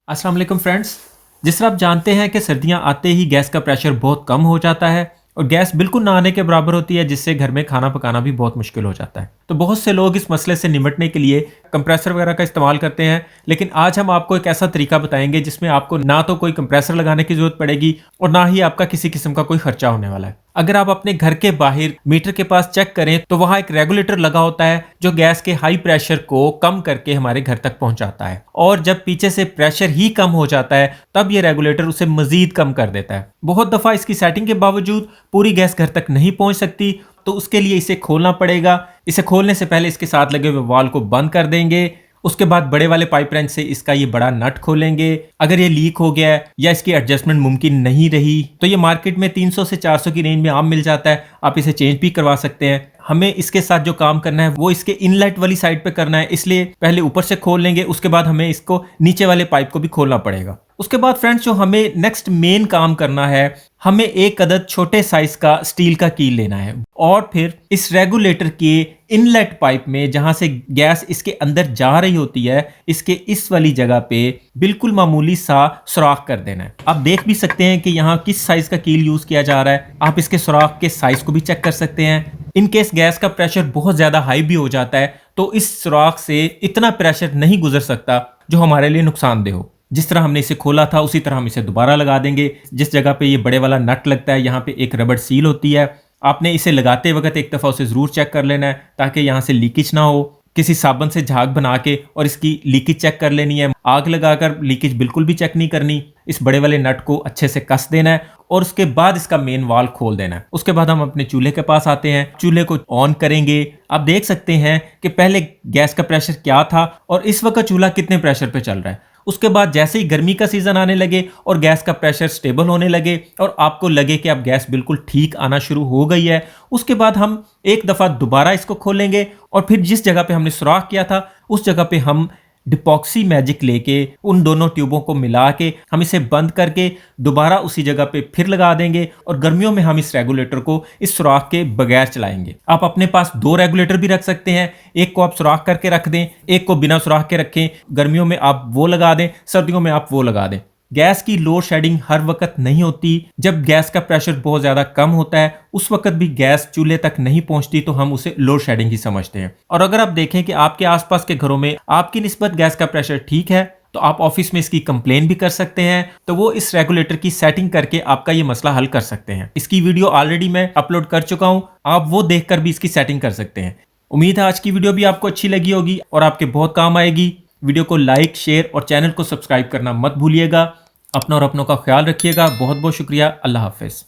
अस्सलाम वालेकुम फ्रेंड्स। जिस तरह आप जानते हैं कि सर्दियां आते ही गैस का प्रेशर बहुत कम हो जाता है और गैस बिल्कुल ना आने के बराबर होती है, जिससे घर में खाना पकाना भी बहुत मुश्किल हो जाता है। तो बहुत से लोग इस मसले से निपटने के लिए कंप्रेसर वगैरह का इस्तेमाल करते हैं, लेकिन आज हम आपको एक ऐसा तरीका बताएंगे जिसमें आपको ना तो कोई कंप्रेसर लगाने की जरूरत पड़ेगी और ना ही आपका किसी किस्म का कोई खर्चा होने वाला है। अगर आप अपने घर के बाहर मीटर के पास चेक करें तो वहां एक रेगुलेटर लगा होता है जो गैस के हाई प्रेशर को कम करके हमारे घर तक पहुंचाता है, और जब पीछे से प्रेशर ही कम हो जाता है तब ये रेगुलेटर उसे मजीद कम कर देता है। बहुत दफा इसकी सेटिंग के बावजूद पूरी गैस घर तक नहीं पहुंच सकती, तो उसके लिए इसे खोलना पड़ेगा। इसे खोलने से पहले इसके साथ लगे हुए वाल्व को बंद कर देंगे। उसके बाद बड़े वाले पाइप रेंच से इसका ये बड़ा नट खोलेंगे। अगर ये लीक हो गया है या इसकी एडजस्टमेंट मुमकिन नहीं रही तो ये मार्केट में 300 से 400 की रेंज में आम मिल जाता है, आप इसे चेंज भी करवा सकते हैं। हमें इसके साथ जो काम करना है वो इसके इनलेट वाली साइड पे करना है, इसलिए पहले ऊपर से खोल लेंगे, उसके बाद हमें इसको नीचे वाले पाइप को भी खोलना पड़ेगा। उसके बाद फ्रेंड्स जो हमें नेक्स्ट मेन काम करना है, हमें एक अदद छोटे साइज का स्टील का कील लेना है और फिर इस रेगुलेटर के इनलेट पाइप में जहां से गैस इसके अंदर जा रही होती है, इसके इस वाली जगह पे बिल्कुल मामूली सा सुराख कर देना है। आप देख भी सकते हैं कि यहाँ किस साइज का कील यूज किया जा रहा है। आप इसके सुराख के साइज को भी चेक कर सकते हैं। इन केस गैस का प्रेशर बहुत ज्यादा हाई भी हो जाता है तो इस सुराख से इतना प्रेशर नहीं गुजर सकता जो हमारे लिए नुकसानदेह हो। जिस तरह हमने इसे खोला था उसी तरह हम इसे दोबारा लगा देंगे। जिस जगह पे ये बड़े वाला नट लगता है यहाँ पे एक रबड़ सील होती है, आपने इसे लगाते वक्त एक दफ़ा उसे ज़रूर चेक कर लेना है ताकि यहाँ से लीकेज ना हो। किसी साबुन से झाग बना के और इसकी लीकेज चेक कर लेनी है। आग लगाकर लीकेज बिल्कुल भी चेक नहीं करनी। इस बड़े वाले नट को अच्छे से कस देना है और उसके बाद इसका मेन वाल्व खोल देना है। उसके बाद हम अपने चूल्हे के पास आते हैं, चूल्हे को ऑन करेंगे। आप देख सकते हैं कि पहले गैस का प्रेशर क्या था और इस वक्त चूल्हा कितने प्रेशर पे चल रहा है। उसके बाद जैसे ही गर्मी का सीजन आने लगे और गैस का प्रेशर स्टेबल होने लगे और आपको लगे कि अब गैस बिल्कुल ठीक आना शुरू हो गई है, उसके बाद हम एक दफ़ा दोबारा इसको खोलेंगे और फिर जिस जगह पे हमने सुराख किया था उस जगह पे हम डिपॉक्सी मैजिक लेके उन दोनों ट्यूबों को मिला के हम इसे बंद करके दोबारा उसी जगह पे फिर लगा देंगे और गर्मियों में हम इस रेगुलेटर को इस सुराख के बगैर चलाएंगे। आप अपने पास 2 रेगुलेटर भी रख सकते हैं, एक को आप सुराख करके रख दें, एक को बिना सुराख के रखें। गर्मियों में आप वो लगा दें, सर्दियों में आप वो लगा दें। गैस की लोड शेडिंग हर वक्त नहीं होती। जब गैस का प्रेशर बहुत ज्यादा कम होता है उस वक्त भी गैस चूल्हे तक नहीं पहुंचती तो हम उसे लोड शेडिंग ही समझते हैं। और अगर आप देखें कि आपके आसपास के घरों में आपकी निस्बत गैस का प्रेशर ठीक है तो आप ऑफिस में इसकी कंप्लेन भी कर सकते हैं, तो वो इस रेगुलेटर की सेटिंग करके आपका ये मसला हल कर सकते हैं। इसकी वीडियो ऑलरेडी मैं अपलोड कर चुका हूं, आप वो देखकर भी इसकी सेटिंग कर सकते हैं। उम्मीद है आज की वीडियो भी आपको अच्छी लगी होगी और आपके बहुत काम आएगी। वीडियो को लाइक, शेयर और चैनल को सब्सक्राइब करना मत भूलिएगा। अपना और अपनों का ख्याल रखिएगा। बहुत बहुत शुक्रिया। अल्लाह हाफिज।